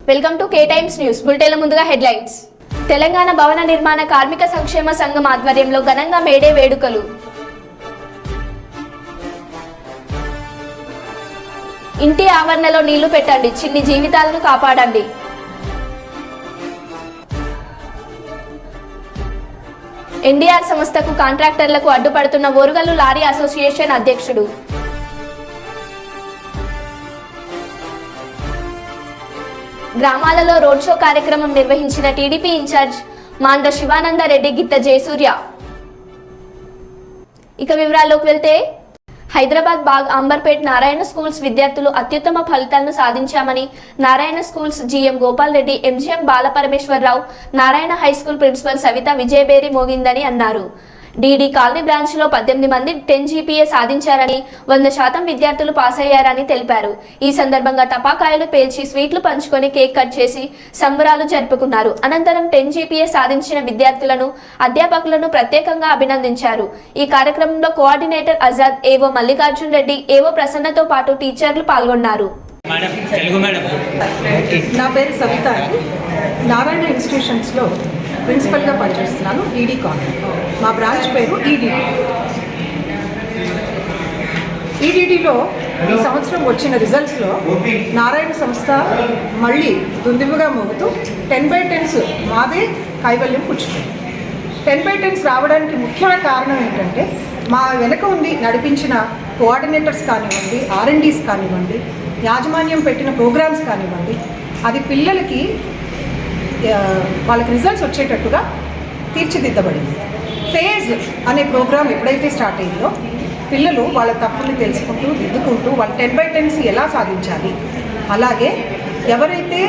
Welcome to K Times news బులెటిన్ల ముందుగా headlines. Telangana భవన నిర్మాణ కార్మిక సంక్షేమ సంఘం ఆధ్వర్యంలో ఘనంగా మేడే వేడుకలు. ఇంటి ఆవరణలో నీళ్లు పెట్టండి, చిన్ని జీవితాలను కాపాడండి. ఎన్డీఆర్ సంస్థకు కాంట్రాక్టర్లకు అడ్డుపడుతున్న ఓరుగల్లు లారీ అసోసియేషన్ అధ్యక్షుడు. గ్రామాలలో రోడ్ షో కార్యక్రమం నిర్వహించిన టీడీపీ ఇన్ఛార్జ్ మాండ్ర శివానందరెడ్డి గిత్త జయసూర్య. ఇక వివరాల్లోకి వెళ్తే, హైదరాబాద్ బాగ్ అంబర్పేట్ నారాయణ స్కూల్స్ విద్యార్థులు అత్యుత్తమ ఫలితాలను సాధించామని Narayana schools GM Gopal Reddy, MGM Balaparameswararao, Narayana high school principal Savitha విజయబేరి మోగిందని అన్నారు. డీడీ కాలనీ బ్రాంచ్ లో 18 మంది 10 జీపీఏ సాధించారని, 100% విద్యార్థులు పాస్ అయ్యారని తెలిపారు. ఈ సందర్భంగా టపాకాయలు పేల్చి స్వీట్లు పంచుకొని కేక్ కట్ చేసి సంబరాలు జరుపుకున్నారు. అనంతరం 10 జీపీఏ సాధించిన విద్యార్థులను, అధ్యాపకులను ప్రత్యేకంగా అభినందించారు. ఈ కార్యక్రమంలో కోఆర్డినేటర్ ఆజాద్, ఏవో మల్లికార్జున్ రెడ్డి, ఏవో ప్రసన్నతో పాటు టీచర్లు పాల్గొన్నారు. నా పేరు సవిత అండి. నారాయణ ఇన్స్టిట్యూషన్స్లో ప్రిన్సిపల్గా పనిచేస్తున్నాను. ఈడీ కాలనీ మా బ్రాంచ్ పేరు ఈడీడీలో ఈ సంవత్సరం వచ్చిన రిజల్ట్స్లో నారాయణ సంస్థ మళ్ళీ దుందువుగా మోగుతూ 10/10s మాదే కైవల్యం పుచ్చుకుంది. 10/10s రావడానికి ముఖ్యమైన కారణం ఏంటంటే, మా వెనక ఉండి నడిపించిన కోఆర్డినేటర్స్ కానివ్వండి, R&Ds కానివ్వండి, యాజమాన్యం పెట్టిన ప్రోగ్రామ్స్ కానివ్వండి, అది పిల్లలకి వాళ్ళకి రిజల్ట్స్ వచ్చేటట్టుగా తీర్చిదిద్దబడింది. ఫేజ్ అనే ప్రోగ్రామ్ ఎప్పుడైతే స్టార్ట్ అయిందో, పిల్లలు వాళ్ళ తప్పుల్ని తెలుసుకుంటూ దిద్దుకుంటూ వాళ్ళు 10/10s ఎలా సాధించాలి, అలాగే ఎవరైతే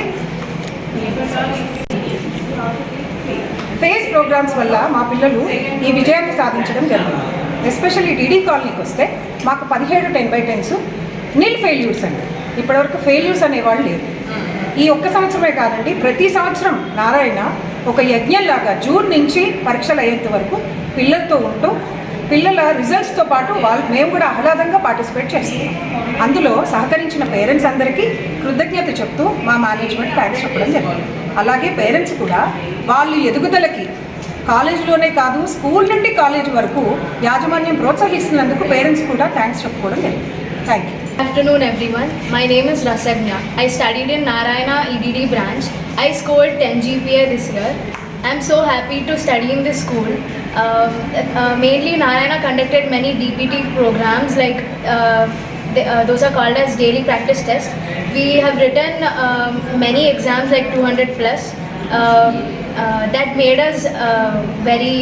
ఫేజ్ ప్రోగ్రామ్స్ వల్ల మా పిల్లలు ఈ విజయాన్ని సాధించడం జరిగింది. ఎస్పెషల్లీ డీడీ కాలనీకి వస్తే మాకు 17 10/10s నిల్ ఫెయిల్యూర్స్ అండి. ఇప్పటివరకు ఫెయిల్యూర్స్ అనేవాళ్ళు లేరు. ఈ ఒక్క సంవత్సరమే కాదండి, ప్రతి సంవత్సరం నారాయణ ఒక యజ్ఞంలాగా జూన్ నుంచి పరీక్షలు అయ్యేంత వరకు పిల్లలతో ఉంటూ పిల్లల రిజల్ట్స్తో పాటు మేము కూడా ఆహ్లాదంగా పార్టిసిపేట్ చేస్తున్నాం. అందులో సహకరించిన పేరెంట్స్ అందరికీ కృతజ్ఞత చెప్తూ మా మేనేజ్మెంట్ థ్యాంక్స్ చెప్పడం జరిగింది. అలాగే పేరెంట్స్ కూడా వాళ్ళు ఎదుగుదలకి కాలేజీలోనే కాదు, స్కూల్ నుండి కాలేజ్ వరకు యాజమాన్యం ప్రోత్సహిస్తున్నందుకు పేరెంట్స్ కూడా థ్యాంక్స్ చెప్పుకోవడం జరిగింది. Thank you. Good afternoon everyone. My name is Rasagna. I studied in Narayana EDD branch. I scored 10 GPA this year. I am so happy to study in this school. Mainly Narayana conducted many DPT programs like those are called as daily practice tests. We have written many exams like 200 plus. That made us very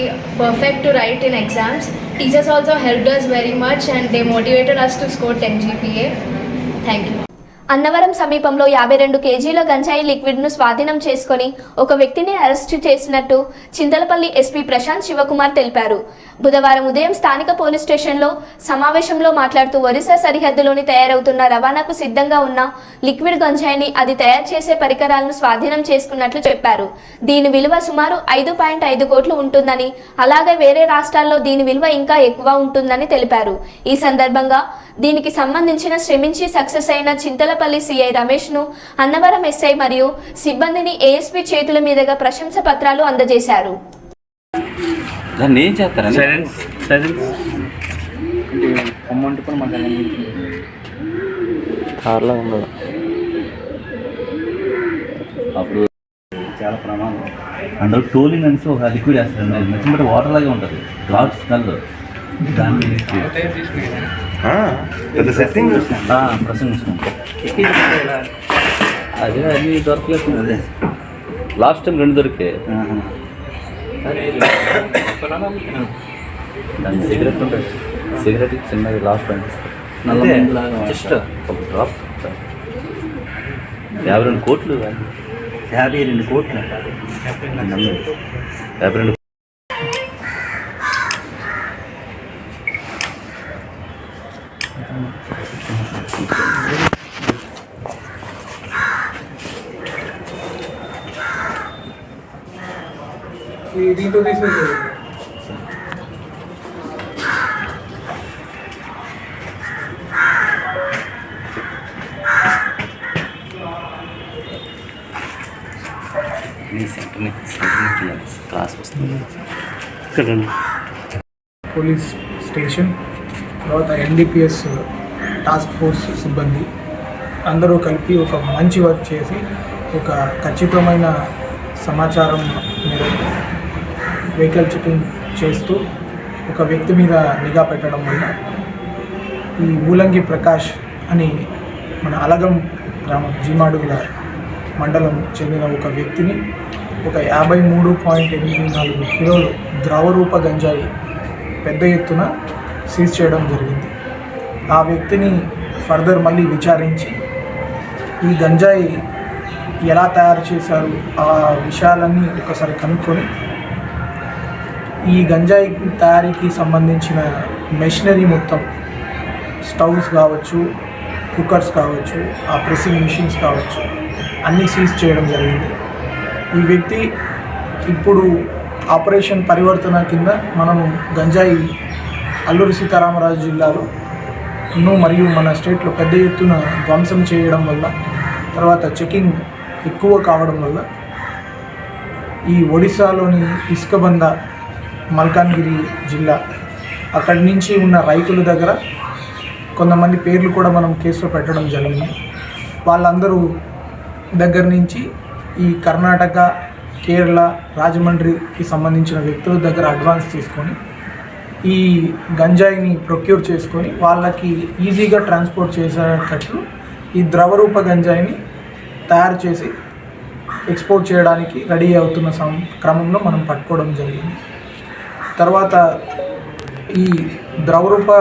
perfect to write in exams. Teachers also helped us very much and they motivated us to score 10 GPA. Thank you. Annavaram సమీపంలో 52 కేజీల గంజాయి లిక్విడ్ను స్వాధీనం చేసుకుని ఒక వ్యక్తిని arrest చేసినట్టు Chintalapalli SP Prashanth Shivakumar తెలిపారు. బుధవారం ఉదయం స్థానిక పోలీస్ స్టేషన్లో సమావేశంలో మాట్లాడుతూ, ఒరిస్సా సరిహద్దులోని తయారవుతున్న రవాణాకు సిద్ధంగా ఉన్న లిక్విడ్ గంజాయిని అది తయారు చేసే పరికరాలను స్వాధీనం చేసుకున్నట్లు చెప్పారు. దీని విలువ సుమారు 5.5 కోట్లు ఉంటుందని, అలాగే వేరే రాష్ట్రాల్లో దీని విలువ ఇంకా ఎక్కువ ఉంటుందని తెలిపారు. ఈ సందర్భంగా దీనికి సంబంధించిన శ్రమించి సక్సెస్ అయిన చింతలపల్లి సిఐ రమేష్ ను, అన్నవరం ఎస్ఐ మరియు సిబ్బందిని ఏఎస్పీ చేతుల మీదుగా ప్రశంస పత్రాలు అందజేశారు. అప్పుడు చాలా ప్రమాదం. అందులో టోలింగ్ అనేసి ఒక లిక్విడ్ వేస్తారు, నచ్చినట్టు వాటర్ లాగే ఉంటుంది, ఘాట్ స్మెల్. దాన్ని ప్రసంగించుకుంటాం. అదే అన్నీ దొరకలేదు. అదే లాస్ట్ టైం 2 దొరికే. దాని సిగరెట్ ఉంటుంది, సిగరెట్ చిన్నది లాస్ట్ టైం జస్ట్ ఒక డ్రాప్. 52 కోట్లు. 52 కోట్లు. 52. దీంతో తీసేది క్లాస్ వస్తుంది. పోలీస్ స్టేషన్, తర్వాత ఎన్డీపీఎస్ టాస్క్ ఫోర్స్ సిబ్బంది అందరూ కలిపి ఒక మంచి వర్క్ చేసి ఒక ఖచ్చితమైన సమాచారం మేరకు వెహికల్ చెకింగ్ చేస్తూ ఒక వ్యక్తి మీద నిఘా పెట్టడం వల్ల ఈ మూలంగి ప్రకాష్ అని మన అలగం గ్రామం జీమాడుగుల మండలం చెందిన ఒక వ్యక్తిని ఒక 53.84 కిలోలు ద్రవరూప గంజాయి పెద్ద ఎత్తున సీజ్ చేయడం జరిగింది. ఆ వ్యక్తిని ఫర్దర్ మళ్ళీ విచారించి ఈ గంజాయి ఎలా తయారు చేశారు ఆ విషయాలన్నీ ఒకసారి కనుక్కొని ఈ గంజాయి తయారీకి సంబంధించిన మెషినరీ మొత్తం స్టవ్స్ కావచ్చు, కుక్కర్స్ కావచ్చు, ఆ ప్రెస్సింగ్ మిషన్స్ కావచ్చు అన్నీ సీజ్ చేయడం జరిగింది. ఈ వ్యక్తి ఇప్పుడు ఆపరేషన్ పరివర్తన కింద మనము గంజాయి అల్లూరి సీతారామరాజు జిల్లాలో మరియు మన స్టేట్లో పెద్ద ఎత్తున ధ్వంసం చేయడం వల్ల, తర్వాత చెకింగ్ ఎక్కువ కావడం వల్ల ఈ ఒడిశాలోని ఇసుకబంద మల్కాన్గిరి జిల్లా అక్కడి నుంచి ఉన్న రైతుల దగ్గర కొంతమంది పేర్లు కూడా మనం కేసులో పెట్టడం జరిగింది. వాళ్ళందరూ దగ్గర నుంచి ఈ కర్ణాటక, కేరళ, రాజమండ్రికి సంబంధించిన వ్యక్తుల దగ్గర అడ్వాన్స్ తీసుకొని ఈ గంజాయిని ప్రొక్యూర్ చేసుకొని వాళ్ళకి ఈజీగా ట్రాన్స్పోర్ట్ చేసేటట్లు ఈ ద్రవరూప గంజాయిని తయారు చేసి ఎక్స్పోర్ట్ చేయడానికి రెడీ అవుతున్న క్రమంలో మనం పట్టుకోవడం జరిగింది. తర్వాత ఈ ద్రవరూప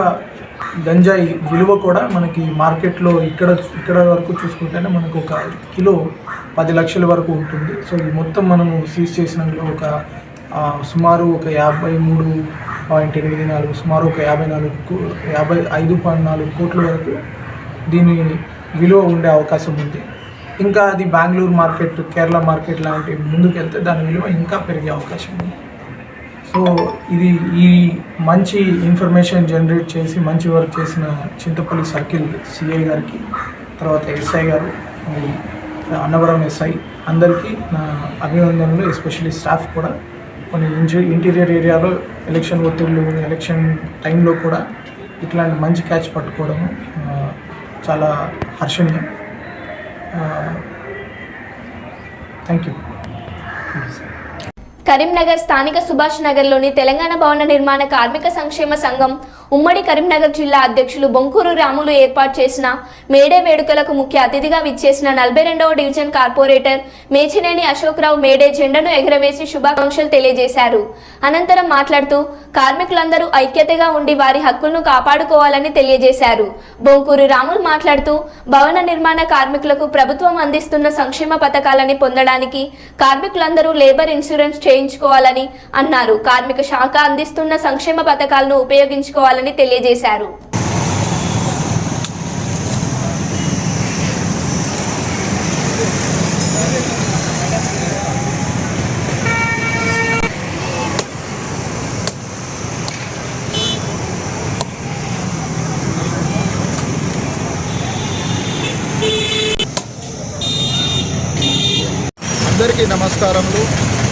గంజాయి విలువ కూడా మనకి మార్కెట్లో ఇక్కడ వరకు చూసుకుంటేనే మనకు ఒక కిలో 10 లక్షల వరకు ఉంటుంది. సో ఈ మొత్తం మనము సీజ్ చేసిన ఒక సుమారు ఒక 53.84 సుమారు ఒక 55.4 కోట్ల వరకు దీని విలువ ఉండే అవకాశం ఉంది. ఇంకా అది బెంగళూరు మార్కెట్, కేరళ మార్కెట్ లాంటి ముందుకెళ్తే దాని విలువ ఇంకా పెరిగే అవకాశం ఉంది. సో ఇది ఈ మంచి ఇన్ఫర్మేషన్ జనరేట్ చేసి మంచి వర్క్ చేసిన చింతపల్లి సర్కిల్ సిఐ గారికి, తర్వాత ఎస్ఐ గారు, అన్నవరం ఎస్ఐ అందరికీ నా అభినందనలు. ఎస్పెషల్లీ స్టాఫ్ కూడా కొన్ని ఇంటీరియర్ ఏరియాలో ఎలక్షన్ ఒత్తిళ్ళు, ఎలక్షన్ టైంలో కూడా ఇట్లాంటి మంచి క్యాచ్ పట్టుకోవడం చాలా హర్షణీయం. Thank you. కరీంనగర్ స్థానిక సుభాష్ నగర్లోని తెలంగాణ భవన నిర్మాణ కార్మిక సంక్షేమ సంఘం ఉమ్మడి కరీంనగర్ జిల్లా అధ్యక్షులు బొంకూరు రాములు ఏర్పాటు చేసిన మేడే వేడుకలకు ముఖ్య అతిథిగా విచ్చేసిన 42వ division corporator Mechineni Ashokrao May Day జెండాను ఎగురవేసి శుభాకాంక్షలు తెలియజేశారు. అనంతరం మాట్లాడుతూ కార్మికులందరూ ఐక్యతగా ఉండి వారి హక్కులను కాపాడుకోవాలని తెలియజేశారు. బొంకూరు రాములు మాట్లాడుతూ భవన నిర్మాణ కార్మికులకు ప్రభుత్వం అందిస్తున్న సంక్షేమ పథకాలని పొందడానికి కార్మికులందరూ లేబర్ ఇన్సూరెన్స్ చేయించుకోవాలని అన్నారు. కార్మిక శాఖ అందిస్తున్న సంక్షేమ పథకాలను ఉపయోగించుకోవాలని తెలియజేశారు. అందరికీ నమస్కారములు.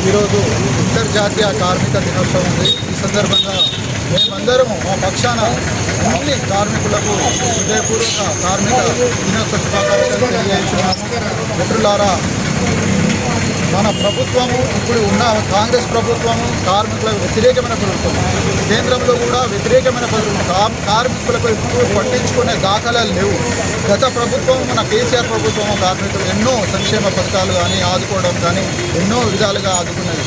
ఈరోజు అంతర్జాతీయ కార్మిక దినోత్సవం ఉంది. ఈ సందర్భంగా మేమందరము మా పక్షాన అన్ని కార్మికులకు హృదయపూర్వక కార్మిక దినోత్సవ శుభాకాంక్షలు తెలియజేస్తున్నాము. మిత్రులారా, మన ప్రభుత్వము ఇప్పుడు ఉన్న కాంగ్రెస్ ప్రభుత్వము కార్మికులకు వ్యతిరేకమైన ప్రభుత్వం, కేంద్రంలో కూడా వ్యతిరేకమైన ప్రభుత్వం. కార్మికులకు ఎక్కువ పట్టించుకునే దాఖలాలు లేవు. గత ప్రభుత్వం, మన కేసీఆర్ ప్రభుత్వం కార్మికులు ఎన్నో సంక్షేమ పథకాలు కానీ ఆదుకోవడం కానీ ఎన్నో విధాలుగా ఆదుకున్నది.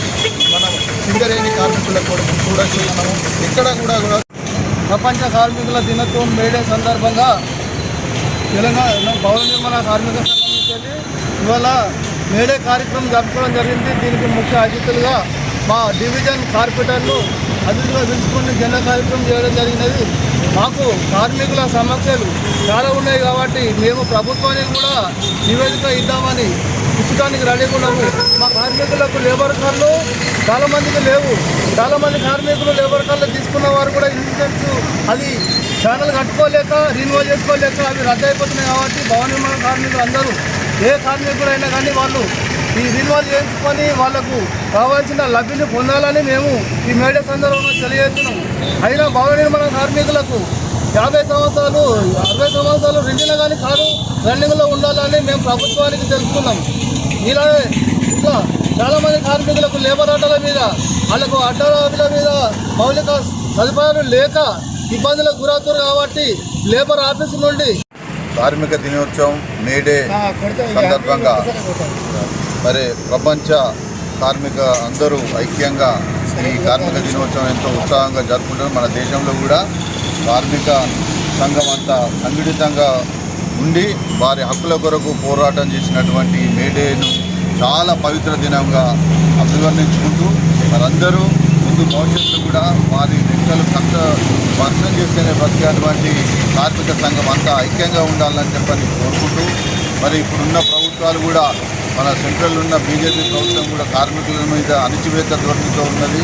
మనం సింగరేణి కార్మికులకు కూడా చూడొచ్చు. మనము ఇక్కడ కూడా ప్రపంచ కార్మికుల దినోత్సవం మేడే సందర్భంగా తెలంగాణ భవన నిర్మాణ కార్మిక సంఘం నుంచి ఇవాళ మేడే కార్యక్రమం జరుపుకోవడం జరిగింది. దీనికి ముఖ్య అతిథులుగా మా డివిజన్ కార్పొరేటర్లు అతిథులుగా పిలుచుకుని జెండా కార్యక్రమం చేయడం జరిగినది. మాకు కార్మికుల సమస్యలు చాలా ఉన్నాయి కాబట్టి మేము ప్రభుత్వానికి కూడా నివేదిక ఇద్దామని ఇచ్చడానికి రెడీగా ఉన్నాము. మా కార్మికులకు లేబర్ కార్డులు చాలామందికి లేవు. చాలామంది కార్మికులు లేబర్ కార్డులు తీసుకున్న వారు కూడా ఇన్సూరెన్స్ అది ఛానల్ కట్టుకోలేక, రిన్యూవల్ చేసుకోలేక అవి రద్దు అయిపోతున్నాయి. కాబట్టి భవన నిర్మాణ కార్మికులు అందరూ ఏ కార్మికుడైనా కానీ వాళ్ళు ఈ విలువలు చేయించుకొని వాళ్ళకు కావాల్సిన లబ్ధిని పొందాలని మేము ఈ మేడే సందర్భంగా తెలియజేస్తున్నాము. అయినా భవన నిర్మాణ కార్మికులకు 50 సంవత్సరాలు 60 సంవత్సరాలు రెండులో కానీ కాదు రన్నింగ్లో ఉండాలని మేము ప్రభుత్వానికి తెలుసుకున్నాం. ఇట్లా చాలామంది కార్మికులకు లేబర్ అడ్డల మీద వాళ్ళకు అడ్డల మీద మౌలిక సదుపాయాలు లేక ఇబ్బందులకు గురవుతారు కాబట్టి లేబర్ ఆఫీసు నుండి కార్మిక దినోత్సవం మేడే సందర్భంగా మరి ప్రపంచ కార్మిక అందరూ ఐక్యంగా ఈ కార్మిక దినోత్సవం ఎంతో ఉత్సాహంగా జరుపుకుంటారు. మన దేశంలో కూడా కార్మిక సంఘం అంతా సంఘటితంగా ఉండి వారి హక్కుల కొరకు పోరాటం చేసినటువంటి మేడేను చాలా పవిత్ర దినంగా అభివర్ణించుకుంటూ మరందరూ ముందు భవిష్యత్తు కూడా వారి లెక్కలు కష్ట వర్షం చేస్తేనే బతికేటువంటి కార్మిక సంఘం అంతా ఐక్యంగా ఉండాలని చెప్పని కోరుకుంటూ మరి ఇప్పుడున్న ప్రభుత్వాలు కూడా మన సెంట్రల్ ఉన్న బీజేపీ ప్రభుత్వం కూడా కార్మికుల మీద అణిచివేత ధోరణితో ఉన్నది.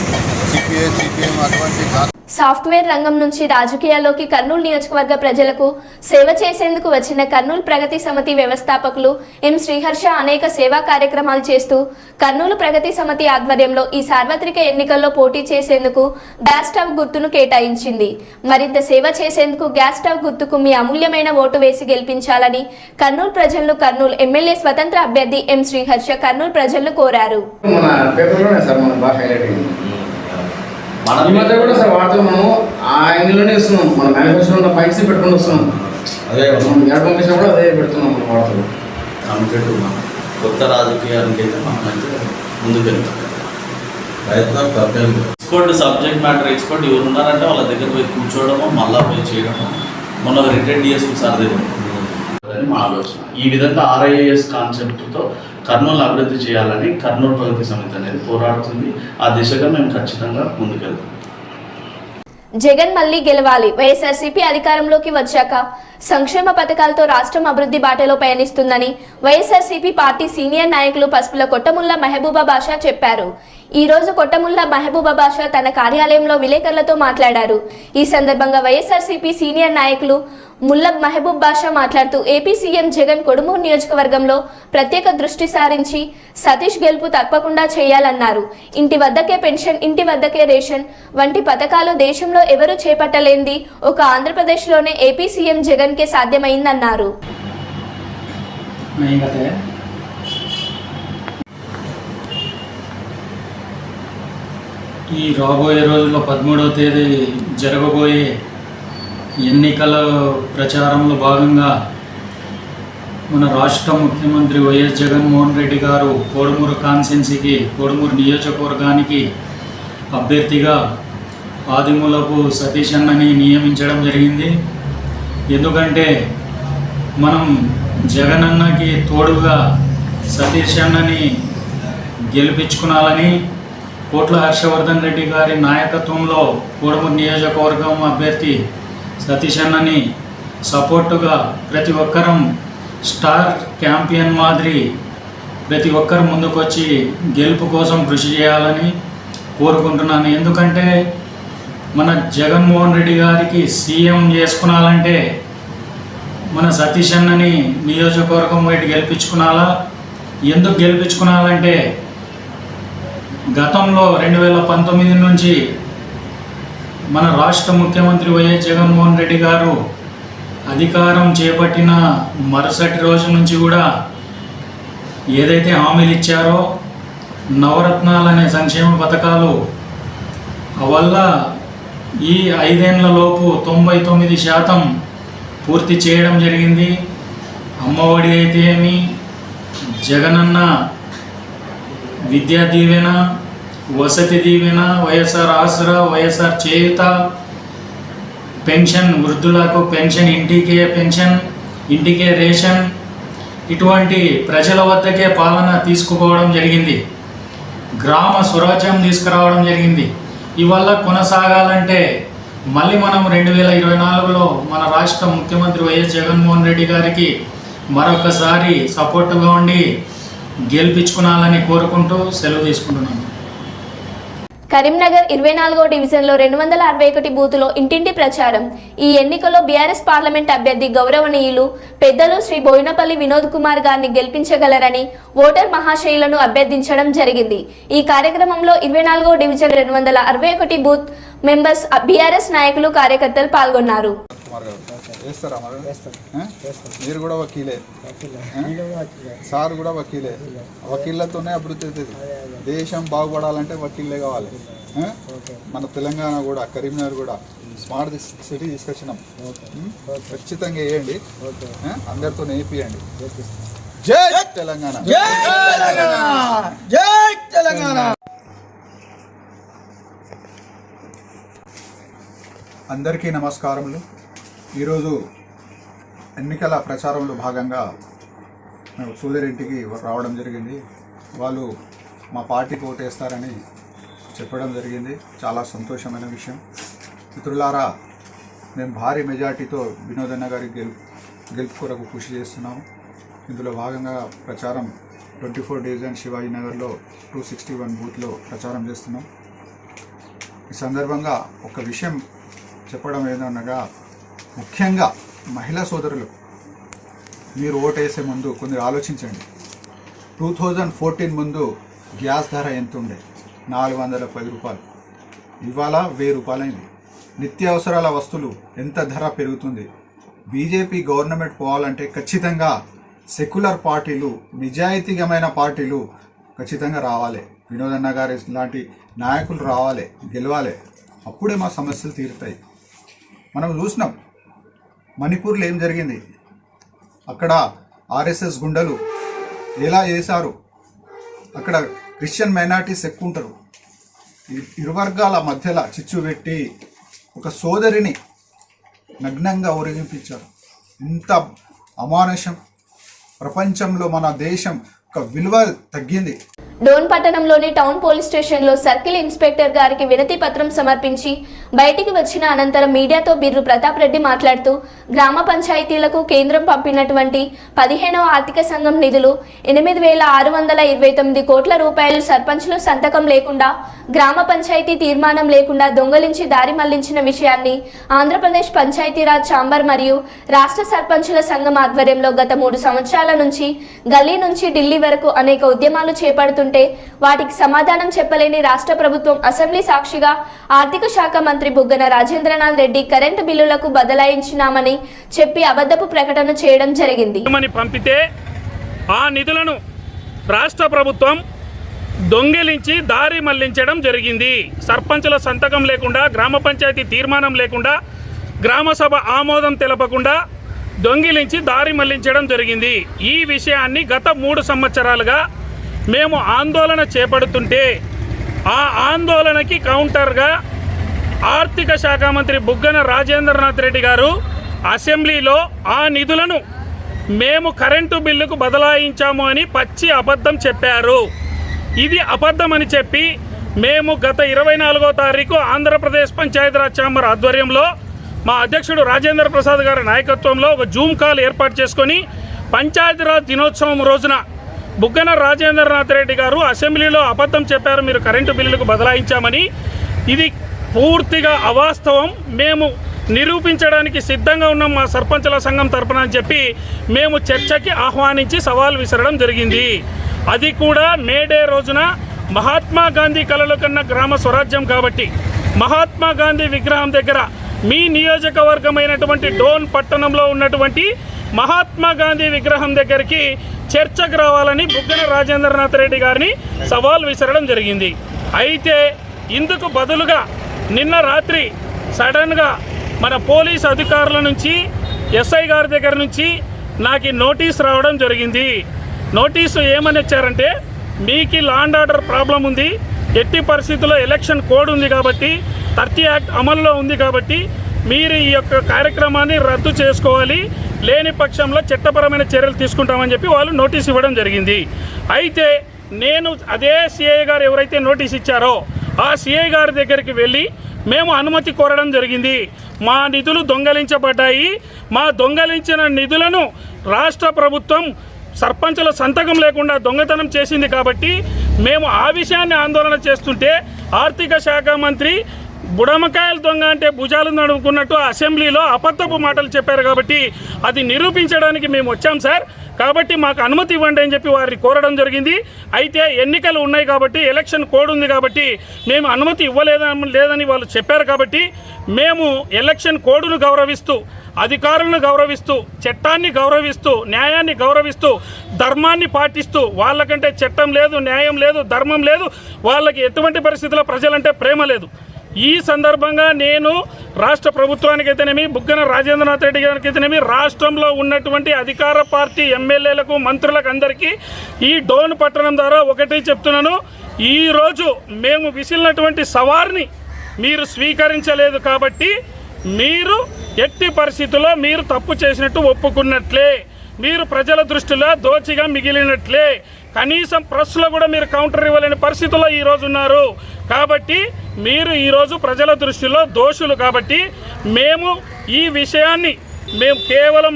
సిపిఐ సిపిఎం అటువంటి సాఫ్ట్వేర్ రంగం నుంచి రాజకీయాల్లోకి కర్నూలు నియోజకవర్గ ప్రజలకు సేవ చేసేందుకు వచ్చిన కర్నూలు ప్రగతి సమితి వ్యవస్థాపకులు ఎం శ్రీహర్ష అనేక సేవా కార్యక్రమాలు చేస్తూ కర్నూలు ప్రగతి సమితి ఆధ్వర్యంలో ఈ సార్వత్రిక ఎన్నికల్లో పోటీ చేసేందుకు గ్యాస్ స్టవ్ గుర్తును కేటాయించింది. మరింత సేవ చేసేందుకు గ్యాస్ స్టవ్ గుర్తుకు మీ అమూల్యమైన ఓటు వేసి గెలిపించాలని కర్నూలు ప్రజలను కర్నూలు ఎమ్మెల్యే స్వతంత్ర అభ్యర్థి ఎం శ్రీహర్ష కర్నూలు ప్రజలను కోరారు. ఈ మధ్య కూడా సార్ వాటితో మనం ఆ యాంగిల్లోనే ఇస్తున్నాం. మన మేనిఫెస్టోలో ఉన్న పైప్స్ పెట్టుకుని వస్తున్నాం. అదే మనం ఎడ పంపించినా కూడా అదే పెడుతున్నాం మన వాటితో. కమిటెడ్ కొత్త రాజకీయానికి అయితే మనం మంచిగా ముందుకు వెళ్తాం. ఎక్స్పర్ట్ సబ్జెక్ట్ మ్యాటర్ ఎక్స్పర్ట్ ఎవరు ఉన్నారంటే వాళ్ళ దగ్గర పోయి కూర్చోవడము మళ్ళా పోయి చేయడము. మొన్న రిటైర్డ్ డిఎస్పీ సార్ దగ్గర మా ఆలోచన. ఈ విధంగా RIS కాన్సెప్ట్తో కర్నూలు అభివృద్ధి చేయాలని కర్నూలు ప్రగతి సమితి అనేది పోరాడుతుంది. ఆ దిశగా మేము ఖచ్చితంగా ముందుకెళ్తాం. జగన్ మళ్లీ గెలవాలి. వైఎస్ఆర్సీపీ అధికారంలోకి వచ్చాక సంక్షేమ పథకాలతో రాష్ట్రం అభివృద్ధి బాటలో పయనిస్తుందని వైఎస్ఆర్సీపీ పార్టీ సీనియర్ నాయకులు పసుపుల కొట్టముల్ల మహబూబా బాషా చెప్పారు. ఈ రోజు కొట్టముల్ల మహబూబా బాషా తన కార్యాలయంలో విలేకరులతో మాట్లాడారు. ఈ సందర్భంగా వైఎస్ఆర్సీపీ సీనియర్ నాయకులు ముల్ల మహబూబ్ బాషా మాట్లాడుతూ ఏపీ సీఎం జగన్ కొడుమూరు నియోజకవర్గంలో ప్రత్యేక దృష్టి సారించి సతీష్ గెలుపు తప్పకుండా చేయాలన్నారు. ఇంటి వద్దకే పెన్షన్, ఇంటి వద్దకే రేషన్ వంటి పథకాలు దేశంలో ఎవరూ చేపట్టలేంది ఒక ఆంధ్రప్రదేశ్లోనే ఏపీ సీఎం జగన్కే సాధ్యమైందన్నారు. ఈ రాబోయే రోజుల్లో 13వ తేదీ జరగబోయే ఎన్నికల ప్రచారంలో భాగంగా మన రాష్ట్ర ముఖ్యమంత్రి వైఎస్ జగన్మోహన్ రెడ్డి గారు కోడుమూరు కాన్స్టిట్యున్సీకి, కోడుమూరు నియోజకవర్గానికి అభ్యర్థిగా ఆదిమూలపు సతీష్ అన్నని నియమించడం జరిగింది. ఎందుకంటే మనం జగన్ అన్నకి తోడుగా సతీష్ అన్నని గెలిపించుకునాలని కోట్ల హర్షవర్ధన్ రెడ్డి గారి నాయకత్వంలో కోడుమూరు నియోజకవర్గం అభ్యర్థి సతీష్ అన్నని సపోర్టుగా ప్రతి ఒక్కరం స్టార్ క్యాంపియన్ మాదిరి ప్రతి ఒక్కరు ముందుకొచ్చి గెలుపు కోసం కృషి చేయాలని కోరుకుంటున్నాను. ఎందుకంటే మన జగన్మోహన్ రెడ్డి గారికి సీఎం చేసుకునాలంటే మన సతీష్ అన్నని నియోజకవర్గం వైపు గెలిపించుకునాలా. ఎందుకు గెలిపించుకునాలంటే గతంలో 2019 నుంచి మన రాష్ట్ర ముఖ్యమంత్రి వైఎస్ జగన్మోహన్ రెడ్డి గారు అధికారం చేపట్టిన మరుసటి రోజు నుంచి కూడా ఏదైతే హామీలు ఇచ్చారో నవరత్నాలనే సంక్షేమ పథకాలు వల్ల ఈ 5 ఏళ్లలోపు 99% పూర్తి చేయడం జరిగింది. అమ్మఒడి అయితే ఏమి, జగనన్న విద్యా దీవెన, వసతి దీవెన, వైఎస్ఆర్ ఆసరా, వైఎస్ఆర్ చేయూత, పెన్షన్, వృద్ధులకు పెన్షన్, ఇంటికే పెన్షన్, ఇంటికే రేషన్, ఇటువంటి ప్రజల వద్దకే పాలన తీసుకుపోవడం జరిగింది. గ్రామ స్వరాజ్యం తీసుకురావడం జరిగింది. ఇవల్ల కొనసాగాలంటే మళ్ళీ మనం 2024లో మన రాష్ట్ర ముఖ్యమంత్రి వైఎస్ జగన్మోహన్ రెడ్డి గారికి మరొకసారి సపోర్టుగా ఉండి గెలిపించుకునాలని కోరుకుంటూ సెలవు తీసుకుంటున్నాను. కరీంనగర్ 24వ డివిజన్లో 261 బూతులో ఇంటింటి ప్రచారం. ఈ ఎన్నికల్లో బీఆర్ఎస్ పార్లమెంట్ అభ్యర్థి గౌరవనీయులు పెద్దలు శ్రీ బోయినపల్లి వినోద్ కుమార్ గారిని గెలిపించగలరని ఓటర్ మహాశయులను అభ్యర్థించడం జరిగింది. ఈ కార్యక్రమంలో 24వ డివిజన్ 261 బూత్ మెంబర్స్, బీఆర్ఎస్ నాయకులు, కార్యకర్తలు పాల్గొన్నారు. మీరు కూడా వకీలే, సార్ కూడా వకీలే. వకీళ్ళతోనే అభివృద్ధి అవుతుంది. దేశం బాగుపడాలంటే వకీల్లే కావాలి. మన తెలంగాణ కూడా, కరీంనగర్ కూడా స్మార్ట్ సిటీ తీసుకొచ్చినాం. ఖచ్చితంగా వేయండి, అందరితో వేపియండి. జై తెలంగాణ, జై తెలంగాణ. అందరికీ నమస్కారములు. ఈరోజు ఎన్నికల ప్రచారంలో భాగంగా మేము సూర్యారెడ్డికి రావడం జరిగింది. వాళ్ళు మా పార్టీకి ఓటేస్తారని చెప్పడం జరిగింది. చాలా సంతోషమైన విషయం. మిత్రులారా, మేము భారీ మెజార్టీతో వినోదన్న గారి గెలుపు కొరకు కృషి చేస్తున్నాము. ఇందులో భాగంగా ప్రచారం 24 డివిజన్ శివాజీనగర్లో 261 బూత్లో ప్రచారం చేస్తున్నాం. ఈ సందర్భంగా ఒక విషయం చెప్పడం ఏదనగా, ముఖ్యంగా మహిళా సోదరులు, మీరు ఓటేసే ముందు కొన్ని ఆలోచించండి. 2014 ముందు గ్యాస్ ధర ఎంత ఉండే? 410 రూపాయలు. ఇవాళ 1000 రూపాయలైంది. నిత్యావసరాల వస్తువులు ఎంత ధర పెరుగుతుంది? బీజేపీ గవర్నమెంట్ పోవాలంటే ఖచ్చితంగా సెక్యులర్ పార్టీలు, నిజాయితీగమైన పార్టీలు ఖచ్చితంగా రావాలి. వినోదన్న గారి లాంటి నాయకులు రావాలి, గెలవాలి. అప్పుడే మా సమస్యలు తీరుతాయి. మనం చూసినాం మణిపూర్లో ఏం జరిగింది. అక్కడ ఆర్ఎస్ఎస్ గుండెలు ఎలా చేశారు. అక్కడ క్రిస్టియన్ మైనారిటీస్ ఎక్కువ ఉంటారు. ఇరు వర్గాల మధ్యలో చిచ్చు పెట్టి ఒక సోదరిని నగ్నంగా ఊరేగింపించారు. ఇంత అమానుషం. ప్రపంచంలో మన దేశం ఒక విలువ తగ్గింది. డోన్ పట్టణంలోని టౌన్ పోలీస్ స్టేషన్లో సర్కిల్ ఇన్స్పెక్టర్ గారికి వినతి పత్రం సమర్పించి బయటికి వచ్చిన అనంతరం మీడియాతో బిర్రు ప్రతాప్ రెడ్డి మాట్లాడుతూ, గ్రామ పంచాయతీలకు కేంద్రం పంపినటువంటి 15వ ఆర్థిక సంఘం నిధులు 8,629 కోట్ల రూపాయలు సర్పంచ్లు సంతకం లేకుండా, గ్రామ పంచాయతీ తీర్మానం లేకుండా దొంగలించి దారి మళ్లించిన విషయాన్ని ఆంధ్రప్రదేశ్ పంచాయతీరాజ్ ఛాంబర్ మరియు రాష్ట్ర సర్పంచుల సంఘం ఆధ్వర్యంలో గత 3 సంవత్సరాల నుంచి గల్లీ నుంచి ఢిల్లీ వరకు అనేక ఉద్యమాలు చేపడుతుంటే వాటికి సమాధానం చెప్పలేని రాష్ట్ర ప్రభుత్వం అసెంబ్లీ సాక్షిగా ఆర్థిక శాఖ మంత్రి బుగ్గన రాజేంద్రనాథ్ రెడ్డి కరెంటు బిల్లులకు బదలాయించినామని చెప్పి అబద్ధపు ప్రకటన చేయడం జరిగింది. పంపితే ఆ నిధులను రాష్ట్ర ప్రభుత్వం దొంగిలించి దారి మళ్లించడం జరిగింది. సర్పంచుల సంతకం లేకుండా, గ్రామ పంచాయతీ తీర్మానం లేకుండా, గ్రామ సభ ఆమోదం తెలపకుండా దొంగిలించి దారి మళ్లించడం జరిగింది. ఈ విషయాన్ని గత 3 సంవత్సరాలుగా మేము ఆందోళన చేపడుతుంటే, ఆ ఆందోళనకి కౌంటర్గా ఆర్థిక శాఖ మంత్రి బుగ్గన రాజేంద్రనాథ్ రెడ్డి గారు అసెంబ్లీలో ఆ నిధులను మేము కరెంటు బిల్లుకు బదలాయించాము అని పచ్చి అబద్ధం చెప్పారు. ఇది అబద్ధం అని చెప్పి మేము గత 24వ తారీఖు ఆంధ్రప్రదేశ్ పంచాయతీరాజ్ ఛాంబర్ ఆధ్వర్యంలో మా అధ్యక్షుడు రాజేంద్ర ప్రసాద్ గారి నాయకత్వంలో ఒక జూమ్ కాల్ ఏర్పాటు చేసుకొని పంచాయతీరాజ్ దినోత్సవం రోజున బుగ్గన రాజేంద్రనాథ్ రెడ్డి గారు అసెంబ్లీలో అబద్ధం చెప్పారు, మీరు కరెంటు బిల్లులకు బదలాయించామని. ఇది పూర్తిగా అవాస్తవం. మేము నిరూపించడానికి సిద్ధంగా ఉన్నాం మా సర్పంచుల సంఘం తరపున అని చెప్పి మేము చర్చకి ఆహ్వానించి సవాల్ విసరడం జరిగింది. అది కూడా మేడే రోజున మహాత్మా గాంధీ కలలు కన్న గ్రామ స్వరాజ్యం కాబట్టి మహాత్మా గాంధీ విగ్రహం దగ్గర మీ నియోజకవర్గమైనటువంటి డోన్ పట్టణంలో ఉన్నటువంటి మహాత్మా గాంధీ విగ్రహం దగ్గరికి చర్చకు రావాలని బుగ్గన రాజేంద్రనాథ్ రెడ్డి గారిని సవాల్ విసరడం జరిగింది. అయితే ఇందుకు బదులుగా నిన్న రాత్రి సడన్గా మన పోలీస్ అధికారుల నుంచి, ఎస్ఐ గారి దగ్గర నుంచి నాకు నోటీస్ రావడం జరిగింది. నోటీసు ఏమని ఇచ్చారంటే, మీకు లా అండ్ ఆర్డర్ ప్రాబ్లం ఉంది, ఎట్టి పరిస్థితుల్లో ఎలక్షన్ కోడ్ ఉంది కాబట్టి, 30 యాక్ట్ అమల్లో ఉంది కాబట్టి మీరు ఈ యొక్క కార్యక్రమాన్ని రద్దు చేసుకోవాలి, లేని పక్షంలో చట్టపరమైన చర్యలు తీసుకుంటామని చెప్పి వాళ్ళు నోటీస్ ఇవ్వడం జరిగింది. అయితే నేను అదే సిఐ గారు ఎవరైతే నోటీస్ ఇచ్చారో ఆ సిఐ గారి దగ్గరికి వెళ్ళి మేము అనుమతి కోరడం జరిగింది. మా నిధులు దొంగలించబడ్డాయి, మా దొంగలించిన నిధులను రాష్ట్ర ప్రభుత్వం సర్పంచుల సంతకం లేకుండా దొంగతనం చేసింది కాబట్టి మేము ఆ విషయాన్ని ఆందోళన చేస్తుంటే ఆర్థిక శాఖ మంత్రి బుడమకాయల దొంగ అంటే భుజాలు నడుముకున్నట్టు అసెంబ్లీలో అబద్ధపు మాటలు చెప్పారు కాబట్టి అది నిరూపించడానికి మేము వచ్చాం సార్. కాబట్టి మాకు అనుమతి ఇవ్వండి అని చెప్పి వారిని కోరడం జరిగింది. అయితే ఎన్నికలు ఉన్నాయి కాబట్టి, ఎలక్షన్ కోడ్ ఉంది కాబట్టి మేము అనుమతి లేదని వాళ్ళు చెప్పారు. కాబట్టి మేము ఎలక్షన్ కోడ్ను గౌరవిస్తూ, అధికారులను గౌరవిస్తూ, చట్టాన్ని గౌరవిస్తూ, న్యాయాన్ని గౌరవిస్తూ, ధర్మాన్ని పాటిస్తూ, వాళ్ళకంటే చట్టం లేదు, న్యాయం లేదు, ధర్మం లేదు, వాళ్ళకి ఎటువంటి పరిస్థితుల్లో ప్రజలంటే ప్రేమ లేదు. ఈ సందర్భంగా నేను రాష్ట్ర ప్రభుత్వానికైతేనేమి, బుగ్గన రాజేంద్రనాథ్ రెడ్డి గారికి అయితేనేమి, రాష్ట్రంలో ఉన్నటువంటి అధికార పార్టీ ఎమ్మెల్యేలకు, మంత్రులకు అందరికీ ఈ డోన్ పట్టణం ద్వారా ఒకటి చెప్తున్నాను. ఈరోజు మేము విసిలినటువంటి సవార్ని మీరు స్వీకరించలేదు కాబట్టి మీరు ఎట్టి పరిస్థితుల్లో మీరు తప్పు చేసినట్టు ఒప్పుకున్నట్లే, మీరు ప్రజల దృష్టిలో దోచిగా మిగిలినట్లే. కనీసం ప్రెస్లో కూడా మీరు కౌంటర్ ఇవ్వలేని పరిస్థితుల్లో ఈరోజు ఉన్నారు. కాబట్టి మీరు ఈరోజు ప్రజల దృష్టిలో దోషులు. కాబట్టి మేము ఈ విషయాన్ని కేవలం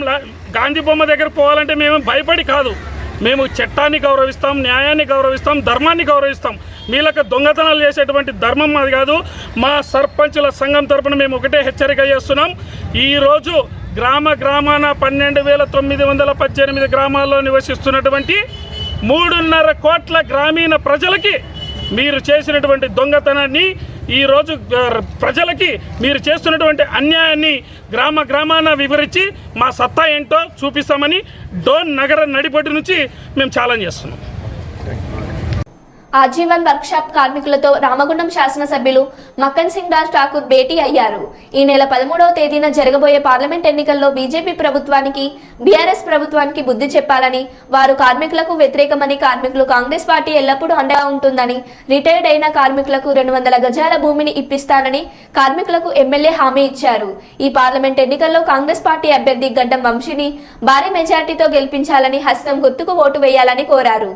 గాంధీ బొమ్మ దగ్గర పోవాలంటే మేము భయపడి కాదు, మేము చట్టాన్ని గౌరవిస్తాం, న్యాయాన్ని గౌరవిస్తాం, ధర్మాన్ని గౌరవిస్తాం. మీలకు దొంగతనాలు చేసేటువంటి ధర్మం అది కాదు. మా సర్పంచుల సంఘం తరపున మేము ఒకటే హెచ్చరిక చేస్తున్నాం. ఈరోజు గ్రామాన 12,918 గ్రామాల్లో నివసిస్తున్నటువంటి 3.5 కోట్ల గ్రామీణ ప్రజలకి మీరు చేసినటువంటి దొంగతనాన్ని, ఈరోజు ప్రజలకి మీరు చేస్తున్నటువంటి అన్యాయాన్ని గ్రామాన వివరించి మా సత్తా ఏంటో చూపిస్తామని డోన్ నగర నడిబొడ్డు నుంచి మేము ఛాలెంజ్ చేస్తున్నాం. ఆజీవన్ వర్క్షాప్ కార్మికులతో రామగుండం శాసనసభ్యులు మక్కన్ సింగ్ రాజ్ ఠాకూర్ భేటీ అయ్యారు. ఈ నెల 13వ తేదీన జరగబోయే పార్లమెంట్ ఎన్నికల్లో బీజేపీ ప్రభుత్వానికి, బీఆర్ఎస్ ప్రభుత్వానికి బుద్ధి చెప్పాలని, వారు కార్మికులకు వ్యతిరేకమని, కార్మికులు కాంగ్రెస్ పార్టీ ఎల్లప్పుడూ అండగా ఉంటుందని, రిటైర్డ్ అయిన కార్మికులకు 200 గజాల భూమిని ఇప్పిస్తానని కార్మికులకు ఎమ్మెల్యే హామీ ఇచ్చారు. ఈ పార్లమెంట్ ఎన్నికల్లో కాంగ్రెస్ పార్టీ అభ్యర్థి గడ్డం వంశీని భారీ మెజార్టీతో గెలిపించాలని, హస్తం గుర్తుకు ఓటు వేయాలని కోరారు.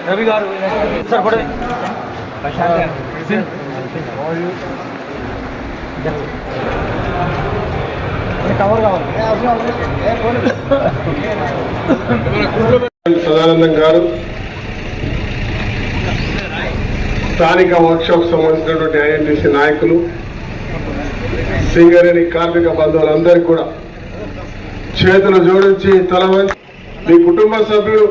రవి గారు సార్ కూడా కవర్ కావాలి. సదానందం గారు, స్థానిక వర్క్షాప్ సంబంధించినటువంటి ఐఎన్టీసీ నాయకులు, సింగరేణి కార్మిక బంధువులందరికీ కూడా చేతులు జోడించి తల వంచి మీ కుటుంబ సభ్యులు,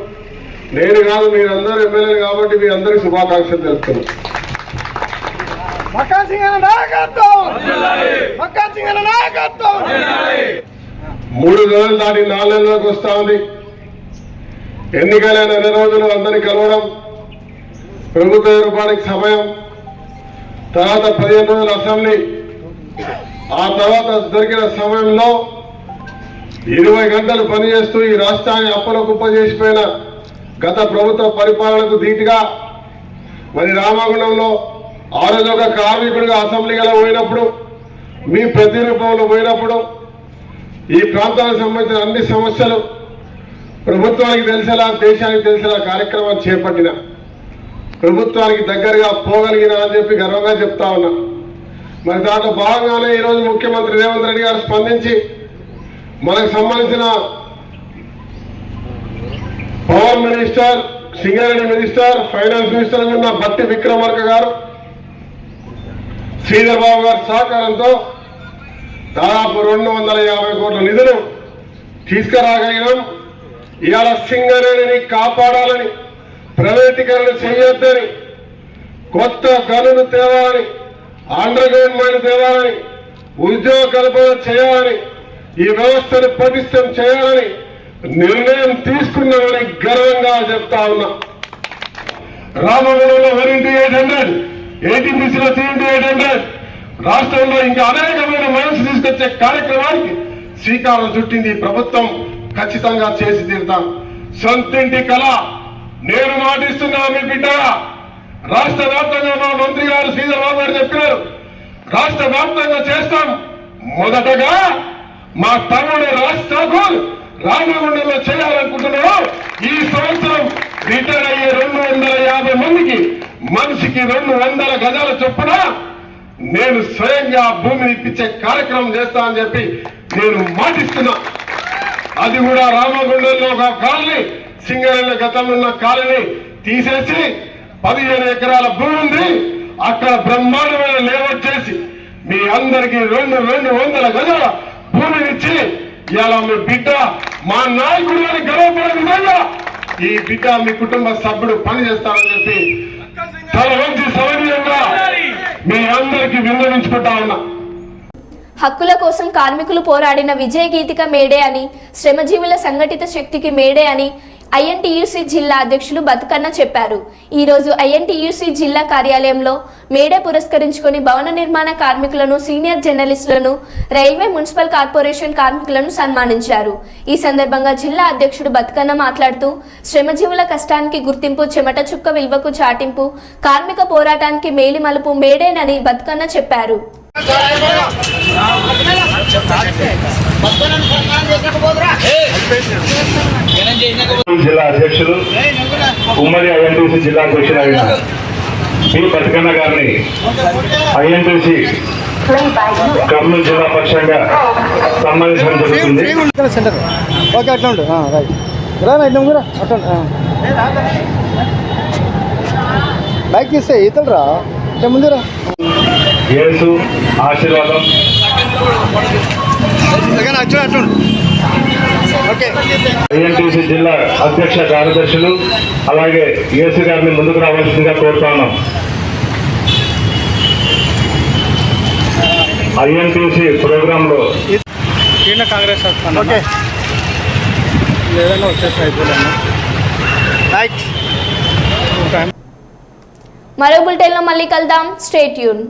నేను కాదు మీరందరూ ఎమ్మెల్యేలు కాబట్టి మీ అందరికీ శుభాకాంక్షలు తెలుపుతున్నాను. 3 నెలలు దాటి 4 నెలలకు వస్తా ఉంది. ఎన్నికలైన 2 రోజులు అందరినీ కలవడం, ప్రభుత్వ ఏర్పాటుకి సమయం, తర్వాత 15 రోజుల అసెంబ్లీ, ఆ తర్వాత దొరికిన సమయంలో 20 గంటలు పనిచేస్తూ ఈ రాష్ట్రాన్ని అప్పుల కుప్ప చేసిపోయిన గత ప్రభుత్వ పరిపాలనకు ధీటుగా మరి రామగుండంలో ఆ రోజు ఒక కార్మికుడిగా అసెంబ్లీగా పోయినప్పుడు, మీ ప్రతిరూపంలో పోయినప్పుడు ఈ ప్రాంతానికి సంబంధించిన అన్ని సమస్యలు ప్రభుత్వానికి తెలిసేలా, దేశానికి తెలిసేలా కార్యక్రమాన్ని చేపట్టిన, ప్రభుత్వానికి దగ్గరగా పోగలిగిన అని చెప్పి గర్వంగా చెప్తా ఉన్నా. మరి దాంట్లో భాగంగానే ఈరోజు ముఖ్యమంత్రి రేవంత్ రెడ్డి గారు స్పందించి మనకు సంబంధించిన power minister, Singareni minister, finance minister ఉన్న బట్టి విక్రమార్క గారు, శ్రీధర్ బాబు గారి సహకారంతో దాదాపు 250 కోట్ల నిధులు తీసుకురాగలిగినాం. ఇవాళ సింగరేణిని కాపాడాలని, ప్రైవేటీకరణ చేయొద్దని, కొత్త గనులు తేవాలని, అండర్ గ్రౌండ్ మైన్ తేవాలని, ఉద్యోగ కల్పన చేయాలని, ఈ వ్యవస్థను పటిష్టం చేయాలని నిర్ణయం తీసుకున్నామని గర్వంగా చెప్తా ఉన్నా. రామగుండంలో 1:800, ఏటీపీసీలో 3:800, రాష్ట్రంలో ఇంకా అనేకమైన మైన్స్ తీసుకొచ్చే కార్యక్రమానికి శ్రీకారం చుట్టింది ఈ ప్రభుత్వం. ఖచ్చితంగా చేసి తీరుతాం. సొంతింటి కళ నేను మాటిస్తున్నా మీ బిడ్డగా. రాష్ట్ర వ్యాప్తంగా మా మంత్రి గారు శ్రీధర్ బాబు గారు చెప్పినారు, రాష్ట్ర వ్యాప్తంగా చేస్తాం. మొదటగా మా తమ్ముడు రాజ్ ఠాకూర్ రామగుండంలో చేయాలనుకుంటున్నాడు. ఈ సంవత్సరం రిటైర్ అయ్యే 250 మందికి మనిషికి 200 గజాల చొప్పున నేను స్వయంగా భూమిని ఇప్పించే కార్యక్రమం చేస్తా అని చెప్పి నేను మాటిస్తున్నా. అది కూడా రామగుండంలో ఒక కాలనీ, సింగరేణి గతంలో ఉన్న కాలనీ తీసేసి 15 ఎకరాల భూమి ఉంది, అక్కడ బ్రహ్మాండమైన లేఅవుట్ చేసి మీ అందరికీ 200 గజాల భూమినిచ్చి ఇలా మీ బిడ్డ మా నాయకుడు అని గర్వపడే విధంగా ఈ బిడ్డ మీ కుటుంబ సభ్యుడు పనిచేస్తారని చెప్పి చాలా మంచి సమయంగా మీ అందరికీ విన్నవించుకుంటా ఉన్నా. హక్కుల కోసం కార్మికులు పోరాడిన విజయ గీతిక మేడే అని, శ్రమజీవుల సంఘటిత శక్తికి మేడే అని ఐఎన్టీయూసీ జిల్లా అధ్యక్షులు బతుకన్న చెప్పారు. ఈరోజు ఐఎన్టీయూసీ జిల్లా కార్యాలయంలో మేడే పురస్కరించుకొని భవన నిర్మాణ కార్మికులను, సీనియర్ జర్నలిస్టులను, రైల్వే మున్సిపల్ కార్పొరేషన్ కార్మికులను సన్మానించారు. ఈ సందర్భంగా జిల్లా అధ్యక్షుడు బతుకన్న మాట్లాడుతూ శ్రమజీవుల కష్టానికి గుర్తింపు, చెమట చుక్క విలువకు చాటింపు, కార్మిక పోరాటానికి మేలి మలుపు మేడేనని బతుకన్న చెప్పారు. జిల్లా అధ్యక్షులు, ఉమ్మడి ఐఎన్టీసీ జిల్లా అధ్యక్షులు అయిన పి బతుకన్న గారిని ఐఎన్టీసీ కర్నూలు జిల్లా పక్షంగా సన్మానించడం జరుగుతుంది. ఓకే, అట్లా ఉండు. రైట్, అట్లా బైక్ తీస్తే ఈతలరా ముందురా. యేసు ఆశీర్వాదం. ఐఎన్టీసీ జిల్లా అధ్యక్ష కార్యదర్శులు అలాగే యేసు గారిని ముందుకు రావాల్సిందిగా కోరుతా ఉన్నాం. ఐఎన్టీసీ ప్రోగ్రాంలో కాంగ్రెస్ ఓకే ఏదైనా వచ్చేసి అయిపోయాను. మరో బులెటిన్లో మళ్ళీ కలుద్దాం. Stay tune.